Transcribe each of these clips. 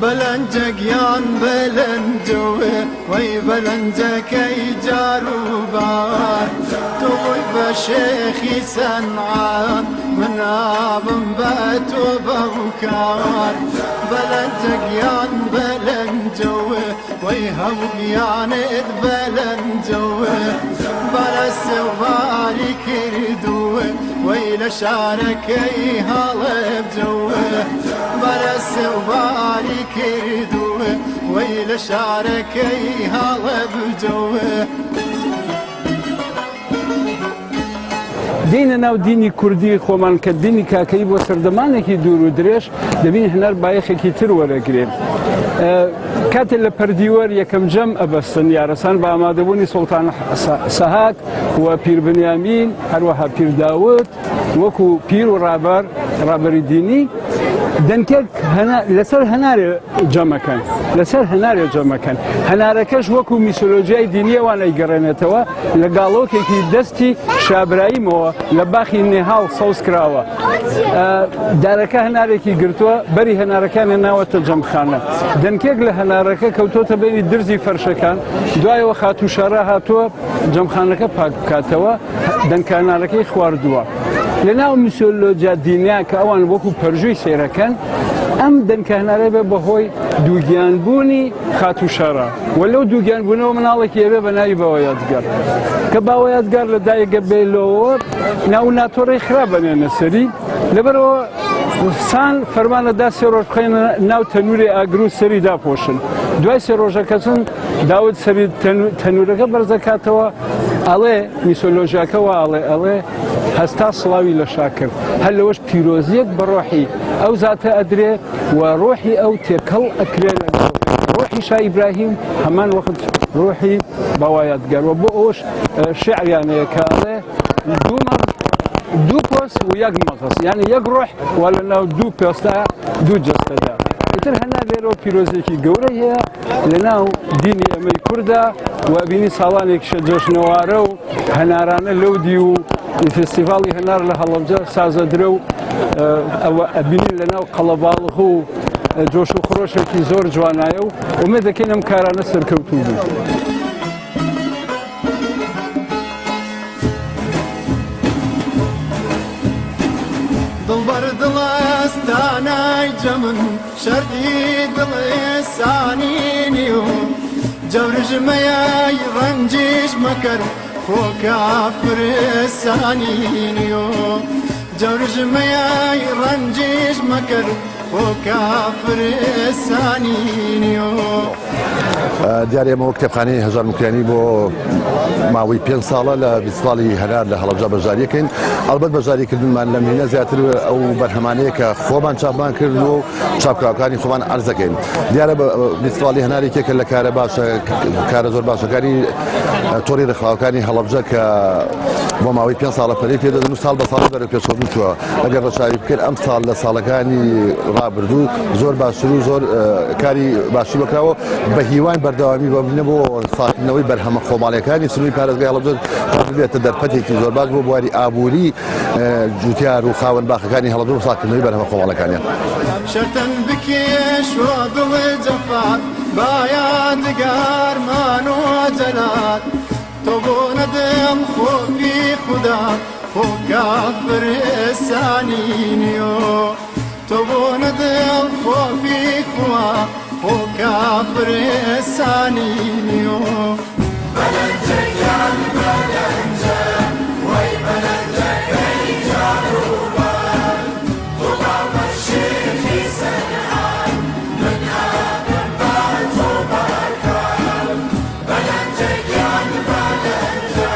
بلنجقيان بلنجوه وي بلنجك جاروبان توي بشيخي سنعان من ابن باتو بوكان بلنجقيان بلنجوه وي هوقيان اد بلنجوه بلا سوالي كردوه وي لشاركي هالب جوه بلا سوالي كردوه ويل شاركي هالب جوه دینە ناو دینی کوردی خۆمان کە دینی کاکەی بۆ سەردەمانێکی دوور و درێژ دەبین هەنەر بایەخێکی تر وەرەگرێن. کاتێک لە پەردیوەر یەکەم جەم ئەبەستن یارەسان بە ئامادەبوونی سوڵتان سەحاک و پیر بنیامین هەروەها پیر داوود وەکو پیر و ڕابەری دینی دەنکێک لەسەر هەنارێ جەمەکەن لەسەر هەنارێ جەمەکەن هەنارەکەش وەکو میسۆلۆژیای دینیەوان ئەیگەڕێنێتەوە لە گاڵۆکێکی دەستی شابراییمەوە لە باخی نێهاو سەوز کراوە دارەکە هەنارێکی گرتووە بەری هەنارەکانە ناوەتە جەمخانە دەنکێک لە هەنارەکە کەوتۆتە بینی درزی فەرشەکان دوایەوە خاتوشارە هاتووە جەمخانەکە پاک بکاتەوە دەنکانارەکەی خواردووە لەناو میسۆلۆجیا دینیا کە ئەوان وەکو پەرژووی سێرەکەن ئەم دەنکانارە بێ بەهۆی دووگیانبوونی خاتوشارە و لەو دووگیانبوونەوە مناڵێکی ئەبێ بە ناوی باوە یادگار کە باوە یادگار لە دایەگە بێلەوە ناو ناتۆڕی خراپ بەنێنە سەری لەبەرەوە سان فەرمانەدا سێ ڕۆژ بخەینە ناو تەنووری ئاگرو سەری داپۆشن دوای سێ ڕۆژەکەچن داود سەری تەنوورەکە بەرزەکاتەوە ئەڵێ میسۆلۆژیاکەوە ئەڵێ هەستا سڵاوی لە شاکرد هەر لەوەش پیرۆزیەک بە ڕۆحی ئەو زاتە ئەدرێ و ڕۆحی ئەو تێکەڵ ئەکرێ لەگەڵ ڕۆحی شا ئیبراهیم هەمان وەخت ڕۆحی باوە یادگارەوە بۆ ئەوش شعریانەیە کە ئەڵێ دوو پۆست و یەک مەغز یعنی یەک ڕۆح وا لە ناو دوو پێستە دوو جەستەدا ئیتر هەنا لێرەوە پیرۆزێکی گەورەی هەیە لە ناو دینی ئەمەی کووردا و بینی ساڵانێکیشە جۆشنەوارە و هەنارانە لەو دی و فستیڤاڵی هەنار لە هەڵەبجە سازەدرە و ئەوە ئەبینی لە ناو قەڵەباڵغ و جۆش و خڕۆشێکی زۆر جوانایە و ئومێ دەکەین ئەم کارانە سەرکەوتوو بوو. دڵبەر دڵستانای جەمن شەردی دڵستانی و جەورژمەیە ڕەنجیش مەکرد خۆ کافرستانی و جەورژمەیە ڕەنجیش مەکرد خۆ کافرستانی و دیارە ئێمەوە کتێبخانەی هەژار موکریانی بۆ ماوەی 5 ساڵە لە بیستواڵی هەنار لە هەڵەبجە بەژاریەکەین ئەلبەت بەژاریکردنمان لە مهینە زیاتر ئەو بەرهەمانەیە کە خۆمان چاپمان کرد و چاپکراوەکانی خۆمان عەرزەکەین دیارە بیستواڵی هەنارێکێکە لە کارە باشە کارە زۆر باشەکانی تۆڕی ڕێکخراوەکانی هەڵەبجە کە بۆ ماوەی 5 ساڵە پەرەی پێدەدەن و ساڵ بە ساڵ بەرەو پێشەوە بووتووە ئەگەر ڕەچاوی بکرد ئەم ساڵ لە ساڵەکانی ڕابردوو زۆر باشتر و زۆر کاری باشی بکراوە بە هیوان بەردەوامی بۆ بۆ ساکردنەوەی بەرهەمە خۆماڵیەکانی سنووی پارێزگای هەڵەبجە بێتە دەرفەتێکی زۆر باش بۆ بواری ئابووری جوتیار و خاوەن باخەکانی هەڵەبجە و ساکردنەوەی بەرهەمە خۆماڵەکانیان شەرتەن بکێش و دڵی جەفات با یادگارمان و جەلات تۆ بۆ نەدەم خۆفی خودا خۆ کافرستانی و تۆ بۆ نەدەم خۆفی خوا خۆ کافرستانی و بەلەنجەیان بەلەنجە وەی بەلەنجەکەی جاروبان تۆ باوە شێخی سەنعان من ئادەم با تۆ باکان بەلەنجەیان بەلەنجە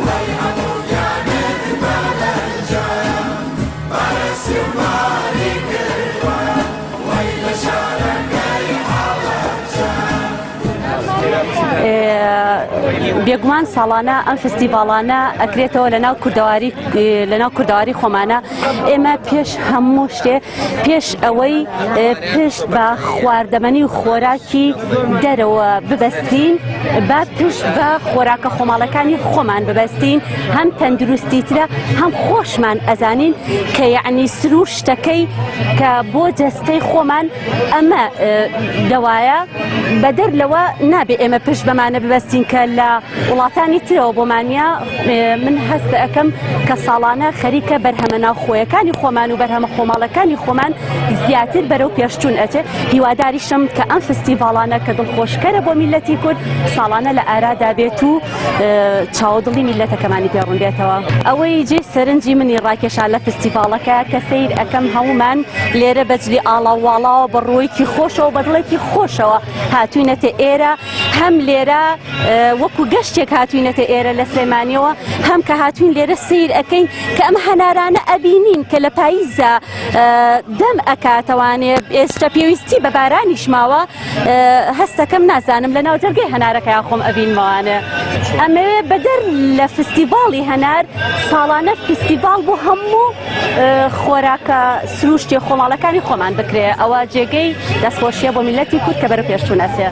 وەی هەموویانت بەلەنجە بەرەسی و ماری کردوە وەی لە شارەکەی هەڵەبجە بێگومان ساڵانە ئەم فستیڤاڵانە ئەکرێتەوە لەناو کوردەواری خۆمانە. ئێمە پێش هەموو شتێ پێش ئەوەی پشت بە خواردەمەنی و خۆراکی دەرەوە ببەستین با پشت بە خۆراکە خۆماڵەکانی خۆمان ببەستین، هەم تەندروستیترە هەم خۆشمان ئەزانین کە یعنی سروش شتەکەی کە بۆ جەستەی خۆمان ئەمە دەوایە بەدەر لەوە نابێ ئێمە پشت بەمانە ببەستین کە لە وڵاتانی ترەوە بۆمانیا من هەست ئەەکەم کە ساڵانە خەریکە بەرهەمە ناوخۆیەکانی خۆمان و بەرهەمە خۆماڵەکانی خۆمان زیاتر بەرەو پێشچوون ئەچێ. هیواداریشم کە ئەم فستیڤاڵانە کە دڵخۆشکەرە بۆ میلەتی کورد ساڵانە لە ئارادا بێت و چاودڵی میلەتەکەمانی پێڕوون بێتەوە. ئەوەی جێ سەرنجی منی ڕاکێشا لە فستیڤاڵەکە کە سیر ئەەکەم هەمومان لێرە بەجلی ئاڵاوواڵاوە بە ڕۆیەکی خۆشەوە بەدڵێکی خۆشەوە هاتوینەتە ئێرە، هەم لێرە وەکو گەشتێک هاتوینەتە ئێرە لە سلێمانیەوە، هەم کە هاتوین لێرە سیر ئەەکەین کە ئەم هەنارانە ئەبینین کە لە پاییزە دەم ئەکاتەوانێ ئێستا پێویستی بە بارانیش ماوە. هەستەکەم نازانم لە ناو جەرگەی هەنارەکە خۆم ئەبینمەوانە. ئەمەوێ بەدەر لە فستیڤاڵی هەنار ساڵانە فستیڤاڵ بۆ هەموو خۆراکە سروشتی خۆماڵەکانی خۆمان بکرێ. ئەوە جێگەی دەستخۆشیە بۆ میلەتی کورد کە بەرە پێشچوونەچێ.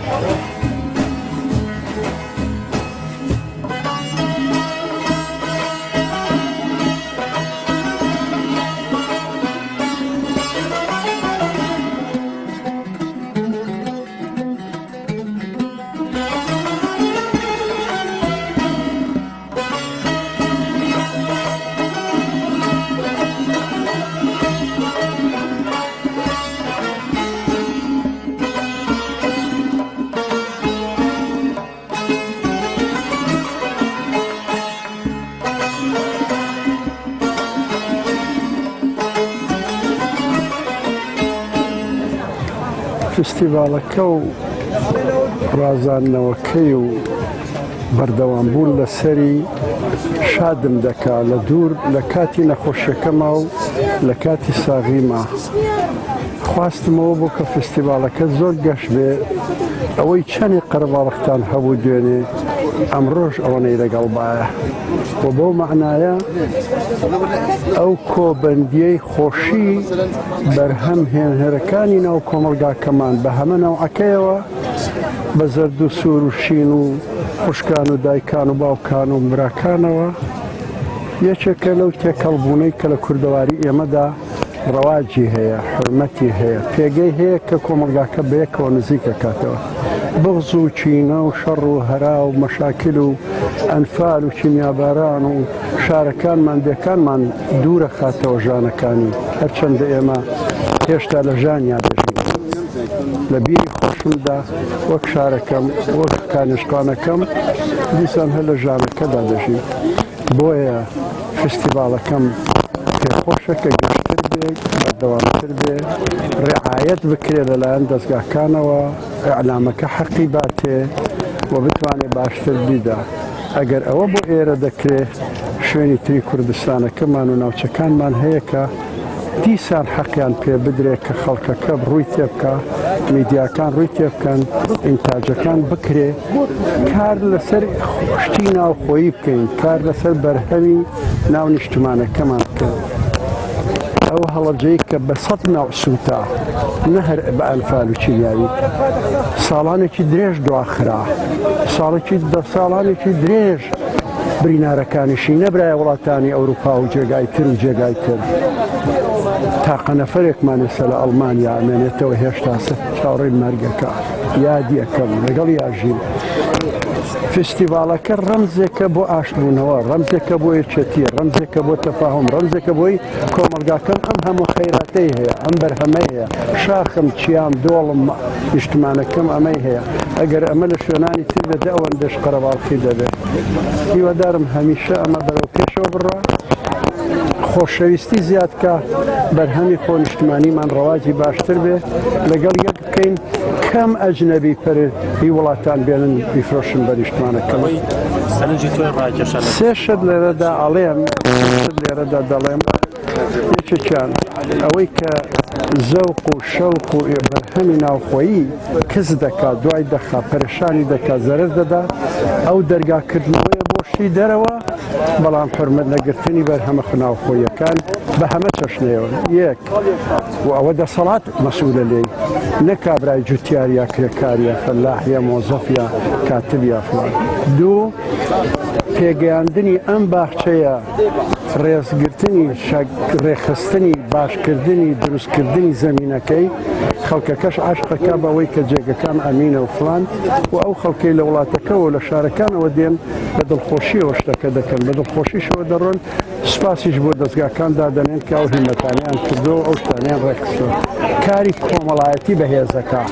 فستیڤاڵەکە و ڕازاندنەوەکەی و بەردەوامبوون لەسەری شادم دەکا لە دوور لە کاتی نەخۆشیەکەما و لە کاتی ساغیما. خواستمەوە بۆ کە فستیڤاڵەکە زۆر گەشت بێ، ئەوەی چەندی قەرەباڵغتان هەبوو دوێنێ ئەمڕۆژ ئەوەنەی لەگەڵ بایە و بۆ معنایە ئەو کۆبەندیەی خۆشی بەرهەم هێنهێرەکانی ناو کۆمەلگاکەمان بە هەمە ناوعەکەیەوە بە زەرد و سوور و شین و خوشکان و دایکان و باوکان و براکانەوە یەکێکە لەو تێکەڵبوونەی کە لە کوردەواری ئێمەدا ڕەواجی هەیە، حرمەتی هەیە، پێگەی هەیە کە کۆمەلگاکە بەیەکەوە نزیکە کاتەوە. بغز و چینە و شەڕ و هەرا و مەشاکل و ئەنفال و چیمیاباران و شارەکانمان بێکانمان دوورە خاتەوە ژانەکانی، هەرچەندە ئێمە هێشتا لە ژانیا دەژین. لە بیری خۆشمدا وەک شارەکەم وەک کانیشکانەکەم دیسان هە لە ژانەکەدا دەژین. بۆیە فستیڤاڵەکەم پێخۆشە کە گەشتر بێ، بەردەوامتر بێ، ڕێعایەت بکرێت لەلایەن دەستگاکانەوە، ئەعلامەکە حەقی باتێ و بتوانێت باشتر بیدا. ئەگەر ئەوە بۆ ئێرە دەکرێت شوێنی تری کوردستانەکەمان و ناوچەکانمان هەیە کە دیسان حەقیان پێ بدرێت کە خەڵکەکە ڕووی تێ بکە، میدیاکان ڕووی تێ بکەن، ئینتاجەکان بکرێ، کار لەسەر شتی ناوخۆیی بکەین، کار لەسەر بەرهەمی ناو نیشتمانەکەمان بکەن. ئەو هەڵەبجەی کە بە سەد ناو سووتە نە هەر بە ئەنفال و چیلیاوی ساڵانێکی درێژ دواخرا، ساڵانێکی درێژ برینارەکانیشی نەبرایە وڵاتانی ئەوروپا و جێگای تر و جێگای تر. تاقە نەفەرێکمان ێستا لە ئەڵمانیا ئەمێنێتەوە هێشتا چاوەڕێی مەرگەکە یادی ئەەکەم لەگەڵ یاژین. فستیڤاڵەکە ڕەمزێکە بۆ ئاشتبوونەوە، ڕەمزێکە بۆ یەکێتی، ڕەمزێکە بۆ تەفاهم، ڕەمزێکە بۆی کۆمەلگاکەم ئەم هەموو خەیراتەی هەیە، ئەم بەرهەمەی هەیە، شاخم چیام دۆڵم نیشتمانەکەم ئەمەی هەیە. ئەگەر ئەمە لە شوێنانی تر بێت ئەوەندەش قەرەباڵقی دەبێت. هیوادارم هەمیشە ئەمە بەرەو پێشەوە بڕە، خۆشەویستی زیادکە، بەرهەمی خۆ نیشتمانیمان ڕەواجی باشتر بێ، لەگەڵ یەک بکەین کەم ئەجنەبی پەرهی وڵاتان بێنن بیفرۆشن بە نیشتمانەکەم. سێ شت لێرەدا ئەڵێم، لێرەدا دەڵێم یەکێکیان ئەوەی کە زەوق و شەوق و بەرهەمی ناوخۆیی کەس دەکات دوای دەخا پەرێشانی دەکات زەرەر دەدا ئەو دەرگاکردنەوەی بۆشتی دەرەوە بەڵام حرمەت نەگرتنی بەرهەمە ناوخۆیەکان بە هەمە چەشنەوە یەک و ئەوە دەسەڵات مەسئولە لێی نەکابرای جوتیاریا کرێکاریە فەلاحیە مۆزەفیا کاتبیا فڵان دوو پێگەیاندنی ئەم باخچەیە ڕێزگرتنی ڕێخستنی باشکردنی دروستکردنی زەمینەکەی خەڵکەکەش عاشقەکە بەوەی کە جێگەکان ئەمینە و فلان و ئەو خەڵکەی لە وڵاتەکەەوە لە شارەکانەوە دێن بە دڵخۆشیەوە شتەکە دەکەن بە دڵخۆشیشەوە دەڕۆن سوپاسیش بۆ دەستگاکان دادەنێن کە ئەو هیمەتانیان کردو ئەو شتانیان ڕێکخستەوە کاری کۆمەڵایەتی بەهێزەکە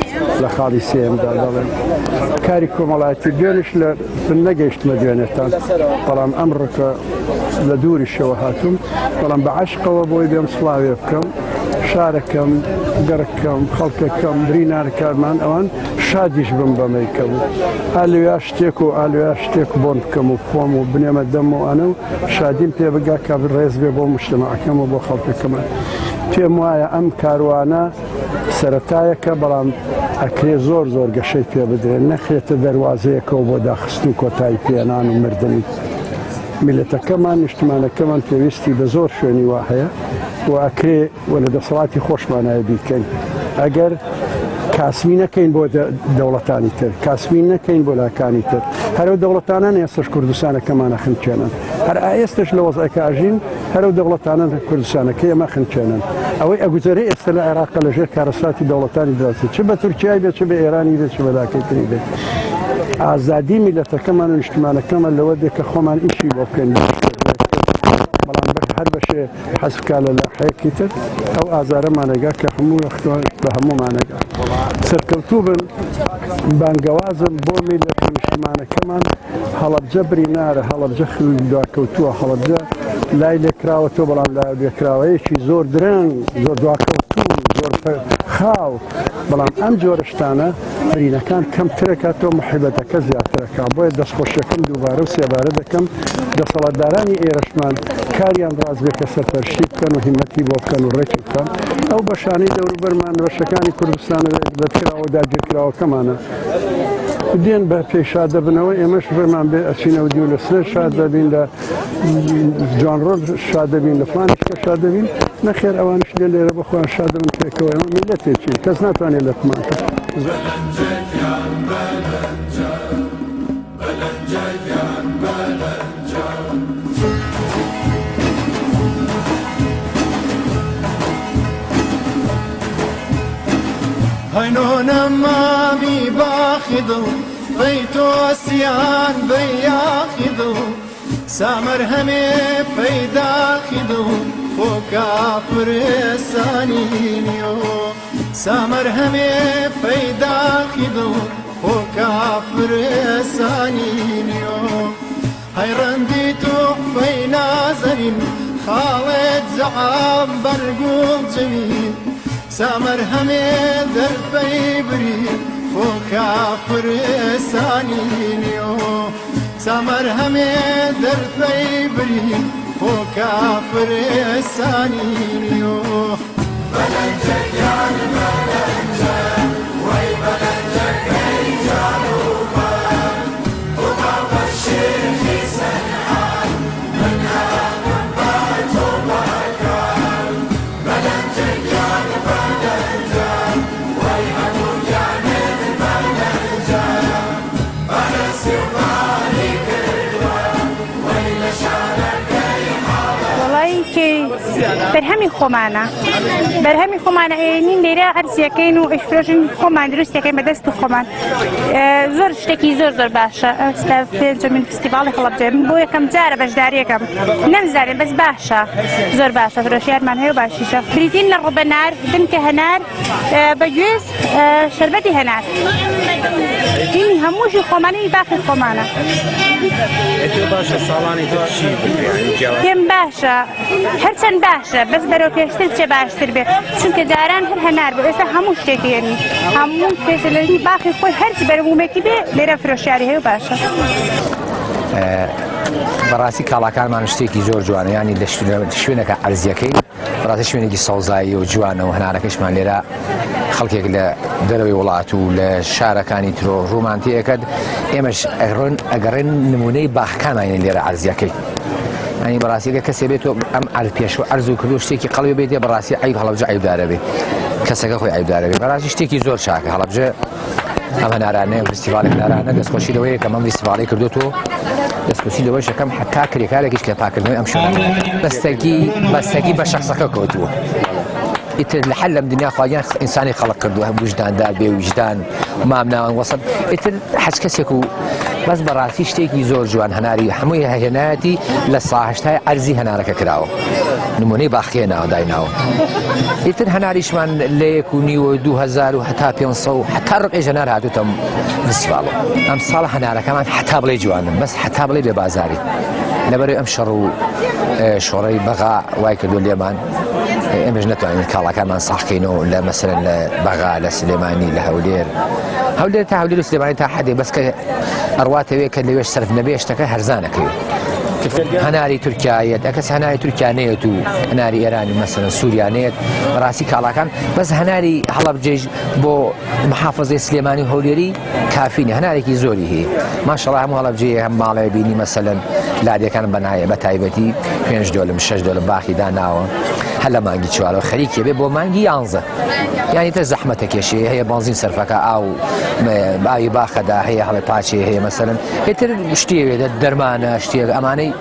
لە خاڵی سێمدا دەڵێن کاری کۆمەڵایەتی دوێنش لە نەگەیشتمە دوێنێتان بەڵام ئەمڕۆکە لە دووریشەوە هاتووم بەڵام بە عاشقەوە بۆی بێم سڵاوێ بکەم شارەکەم گەڕەکەم خەڵکەکەم برینارکارمان ئەوان شادیش بم بەمەیکەم ئالویا شتێک و ئالویا شتێک بۆن بکەم و خۆم و بنێمە دەم و ئەنە و شادیم پێ بگا کە ڕێز بێ بۆ مشتەمەعەکەم و بۆ خەڵکەکەمان پێم وایە ئەم کاروانە سەرەتایەکە بەڵام ئەکرێ زۆر زۆر گەشەی پێ بدرێن نەخێتە دەواازەیەکەوە بۆ داخست و کۆتایی پێێنان و مردنی میلەتەکەمان نیشتمانەکەمان پێویستی بە زۆر شوێنی وا هەیە و ئەکرێ و لە دەسەڵاتی خۆشمانایە بیکەین ئەگەر کاسمی نەکەین بۆ دەوڵەتانی تر کاسمی نەکەین بۆ لاکانی تر هەرو دەوڵەتانان ئێستش کوردستانەکەمانە خنچێنن هەر ئێستش لە وەزایکاژین هەرو دەوڵەتانان کوردستانەکە ئەمە خنچێنن ئەوەی ئەگوزەری ئێستا لە عێراق لەژێر کارەساتی دەوڵەتانی دراسی چ بە تورکیای بێت چ بە ئێرانی بێت چ بە لاکەی تری بێت ئازادی میلەتەکەمان و نیشتمانەکەمان لەوە دێت کە خۆمان ئیشی بۆ بکەین بەڵام هەر بەشێ حەزبکا لە لاحەیەکی تر ئەو ئازارەمانەگا کە هەموو وەختوان بە هەموومانەگا سەرکەوتوو بن بانگەوازم بۆ میلەت نیشتمانەکەمان هەڵەبجە برینارە هەڵەبجە دواکەوتووە هەڵەبجە لای لێکراوەتەوە بەڵام لای لێکراوەیەکی زۆر درەنگ زۆر دواکەوتوو زۆر خاو بەڵام ئەم جۆرەشتانە برینەکان کەمترەکاتەوە محیبەتەکە زیاترەکە بۆیە دەستخۆشیەکەم دووبارە و سێبارە دەکەم دەسەڵاتدارانی ئێرەشمان کاریان ڕاز بێ کە سەرپەرشی بکەن و هیمەتی بۆ بکەن و ڕێکی بکەن ئەو بەشانەی دەوروبەرمان بەشەکانی کوردستانە دەتکراوە داگیرکراوەکەمانە دێن بە پێشا دەبنەوە ئێمەش ڕێمان بێ ئەچینەوە دی و لە سرێ شاد دەبین لە جوانڕۆژ شاد دەبین لە فلانشکە شاد دەبین نەخێر ئەوانش لێ لێرە بەخۆیان شاد دەبن پێکەوە ئەمە میلەتێکی کەس ناتوانێت لە تمان هەینۆنە مامی باخی دڵ بەی تۆسیان بەیاخی دڵ سامەر هەمێ پەیداخی دڵ خۆ کافرێسانی نیۆ سامەر هەمێ پەیداخی دڵ خۆ کافرێسانی نیۆ هەیڕەندی تۆحفەی نازەرین خاڵێت زەعام بەرگوڵ جەوین سامەر هەمێ دەربەی بری خۆ کافرێسانی نیۆ سامەر هەمێ دەربەی بری خۆ کافرێسانی نیۆ بەلەنجەکان بەلەنجە وەی بەلەنجەکەی جانوبەر تۆ بە شێخی سەنعان من هاتم بە تۆ بەکار بەلەنجەکان بەلەنجە وەی هەموو گیانت بەلەنجە بەرەسی وڵانی کردوە وەی لە شارەکەی وڵی کە بەرهەمی خۆمانە بەرهەمی خۆمانە ئێنین لێرە ئەرزیەکەین و ئەشفرۆژین خۆمان دروستەکەین بەدەست و خۆمان زۆر شتێکی زۆر زۆر باشە ئەستا پێنجەمین فستیڤاڵی هەڵەبجە بۆ یەکەم جارە بەشداریەکەم نەمزانێن بەس باشە زۆر باشە فرۆشیارمان هەیە و باشیشە بریتین لە ڕوبەنار دمکە هەنار بەگوێز شەربەتی هەنار دینی هەمووشی خۆمانەی باخی خۆمانە پێم باشە هەرچەند باشە بەس بەرەو پێشتر چێ باشتر بێت چونکە جاران هەر هەنار بوو ئێستا هەموو شتێکێنی هەموو پێسەلەنی باخی خۆی هەرچی بەرەبوومێکی بێ لێرە فرۆشیاری هەیە و باشە بەڕاستی کاڵاکانمان شتێکی زۆر جوانە ینی لە شوێنەکە ئەرزیەکەی بەڕاستی شوێنێکی سەوزایی و جوانە و هەنارەکەشمان لێرە خەڵکێک لە دەرەوەی وڵات و لە شارەکانی ترۆ ڕومانتیەکەت ئێمەش ئەگەڕێن نمونەی باخەکانمان لێرە عەرزیەکەی ئەنی بەڕاستیەکە کەسێ بێت و ئەم پێشوە ئەرز و کردو شتێکی قەڵبی بێتێ بەڕاستی عیب هەڵەبجە عیبدارە بێ کەسەکە خۆی عیبدارە بێ بەڕاستی شتێکی زۆر چاکە هەڵەبجە ئەمە نارانەیە فستیڤالێک نارانە دەستخۆشی لەوەیە کە ئەم فستیڤاڵی کردوتۆ دەستخۆشی لەوەی شەکەم حتا کرێکارێکیش کە پاکردنەوەی ئەم شوێنە بەستەگی بە شەخسەکە کەوتووە ئیتر لە حەل لەم دنیا خواگیان ئینسانی خەڵق کردووە هەم وجداندار بێ وجدان مام ناوان وەسەد ئیتر حەج کەسێک و بەس بەڕاستی شتێکی زۆر جوان هەناری هەمووی هێنایەتی لە ساهشتای عەرزی هەنارەکە کراوە نمونەی باخێناوە دایناوە ئیتر هەناریشمان لە 1,500 و هەتا 500 هەتا ڕقی هەنار هاتووتە فستیڤاڵەوە ئەم ساڵ هەنارەکەمان هەتا بڵێ جوانن بەس هەتا بڵێ بێ بازاری لەبەرەوەی ئەم شەڕ و شۆڕەی بەغا وای کردو لێمان ئێمەش نەتوانین کاڵەکانمان ساحکەینەوە لە مەسەرەن لە بەغا لە سلێمانی لە هەولێر تا هەولێر و سلێمانی تا حەدێ بەس کە ئەڕواتەوێ کە لەوێش سەرف نەبێ شتەکە هەرزانەکەوێت هەناری تورکایەت ئەکەس هەناری تورکیانەیەت و هەناری ئێرانی مەسەرەن سووریانەیەت بەڕاستی کاڵاکان بەس هەناری هەڵەبجێش بۆ محافەزەی سلێمانی و هەولێری کافینە هەنارێکی زۆری هەیە ماشەڵڵا هەموو هەڵەبجێ هەم ماڵێ بینی مەسەلەن لادەکان بە تایبەتی 5 دۆلم 6 دۆلم باخی داناوە هەر لە مانگی چوارەوە خەریکێ بێ بۆ مانگی 11 یانی تە زەحمەتە کێشێ هەیە بنزین سەرفەکە ئاو باوی باخەدا هەیە هەڵێ پاچێ هەیە مەسەلەن هێتر شتێوێت دەرمانە شتێک ئەمانەی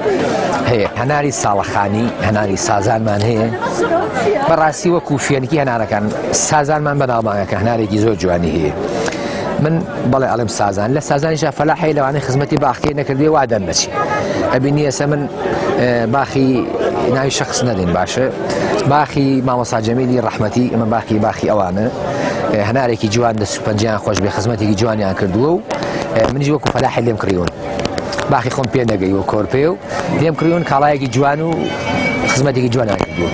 هەیە هەناری ساڵەخانی هەناری سازانمان هەیە بەڕاستی وەکو فێنکی هەنارەکان سازانمان بەناوبانگەکە هەنارێکی زۆر جوانی هەیە من بەڵێ ئەڵێم سازان لە سازانیشا فەلاحی لەوانەی خزمەتی باخی نەکردێ وا دەرنەچی ئەبینی ئێستا من باخی ناوی شخص نەدەین باشە باخی مامۆستا جەمیلی ڕەحمەتی ئەمە باخی ئەوانە هەنارێکی جوان دە سوپەنجیان خۆش بێ خزمەتێکی جوانیان کردووە و منیش وەکو فەلاحی لێم کڕیون باخی خۆم پێ نەگەی و کۆرپێ و لێم کڕیون کاڵایەکی جوان و خزمەتێکی جوانیان کردووە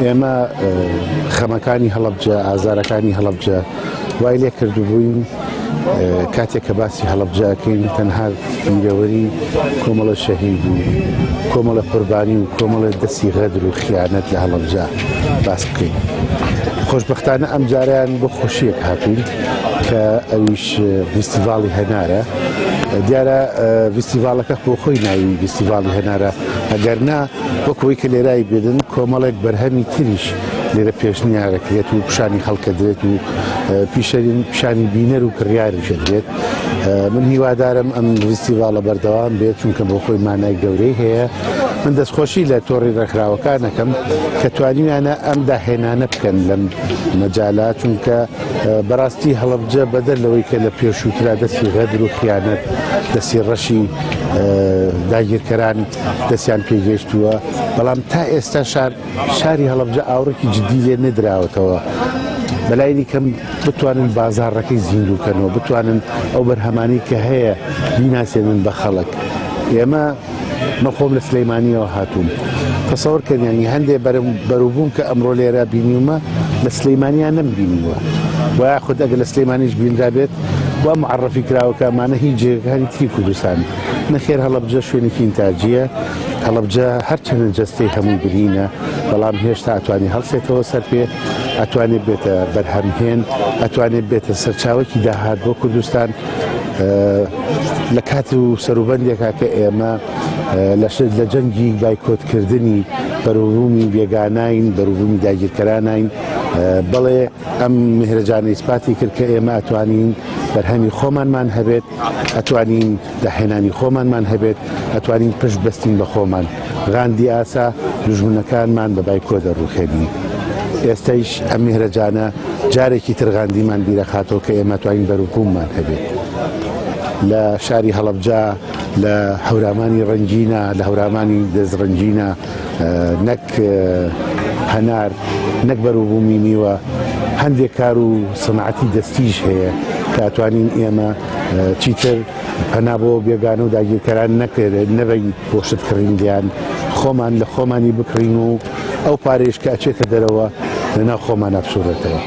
ئێمە خەمەکانی هەڵەبجە ئازارەکانی هەڵەبجە وای لێ کردو بووین کاتێک کە باسی هەڵەبجەکەین تەنها بیرەوەری کۆمەڵە شەهید و کۆمەڵە قوربانی و کۆمەڵە دەستی غەدر و خیانەت لە هەڵەبجە باس بکەین خۆشبەختانە ئەم جاریان بۆ خۆشیەک هاتوین کە ئەویش فستیڤاڵی هەنارە دیارە فستیڤاڵەکە بۆ خۆی ناوی فستیڤاڵی هەنارە ئەگەرنا وەکەوەی کە لێرای بێدن کۆمەڵێک بەرهەمی تریش لێرە پێشنیارەکرێت و پیشانی خەڵکە درێت و پیشانی بینەر و کڕیاریشە درێت من هیوادارم ئەم فستیڤاڵە بەردەوام بێت چونکە بۆ خۆی مانای گەورەی هەیە من دەستخۆشی لە تۆڕی ڕێکخراوەکانەکەم کە توانیانە ئەم داهێنانە بکەن لەم مەجاالات چونکە بەڕاستی هەڵەبجە بەدەر لەوەی کە لە پێشووترا دەستی غەدر و خیانەت دەستی ڕەشی داگیرکەران دەستیان پێگەشتووە بەڵام تا ئێستا شاری هەڵەبجە ئاوڕێکی جدی لێ نەدراوەتەوە بەلایانی کەم بتوانن بازاڕەکەی زیندووکەنەوە بتوانن ئەو بەرهەمانی کە هەیە بیناسێنن بە خەڵک ئێمە مەخۆم لە سلەیمانیەوە هاتووم تەسەوڕکردنیانی هەندێک بەروبووم کە ئەمڕۆ لێرە بینیومە لە سلەیمانیان نەمبینیوە و یاخود ئەگە لە سلەیمانیش بینرابێت و معرفی کراوەکەمانە هیچ جێگەکانی تری کوردستان نەخێر هەڵەبجە شوێنێکی ئینتاجیە هەڵەبجە هەرچەندە جەستەی هەموو برینە بەڵام هێشتا ئەتوانی هەڵسێتەوە سەر پێ ئەتوانێت بێتە بەرهەمهێن ئەتوانێت بێتە سەرچاوەکی داهات بۆ کوردستان لە کات و سەروبەندێکا کە ئێمە لە جەنگی بایکۆتکردنی بەروبوومی بێگاناین بەروبوومی داگیرکەرانین بەڵێ ئەم میهرەجانە ئیسپاتی کرد کە ئێمە ئەتوانین بەرهەمی خۆمانمان هەبێت ئەتوانین داهێنانی خۆمانمان هەبێت ئەتوانین پشت بەستین بە خۆمان غاندی ئاسا دوژمنەکانمان بە بایکۆ دەڕوخێنی ئێستایش ئەم میهرەجانە جارێکی ترغاندیمان بیرەخاتەوە کە ئێمە توانین بەرووبووممان هەبێت لە شاری هەڵەبجا لە هەورامانی ڕەنگینە لە هەورامانی دەستڕەنگینە نەک هەنار نەک بەرووبوومی میوە هەندێک کار و سەنعەتی دەستیش هەیە کاتوانین ئێمە چیتر پەنا بۆ بێگانە و داگیرکەران نەبین بۆ شتکردیان خۆمان لە خۆمانی بکڕین و ئەو پارێش کە ئەچێتە دەرەوە لەناو خۆمان ئەبسوورێتەوە.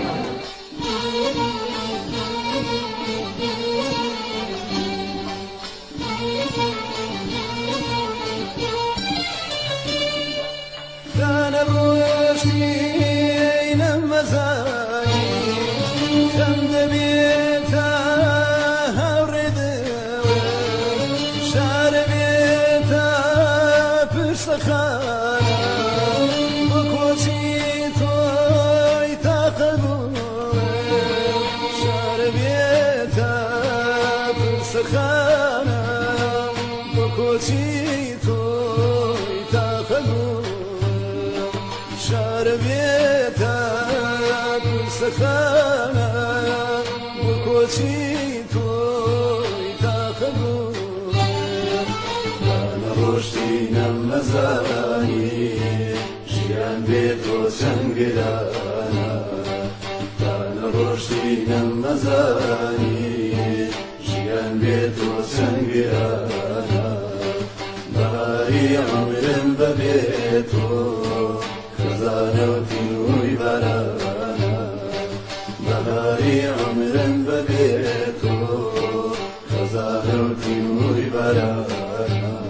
خزانه و تینوی برانه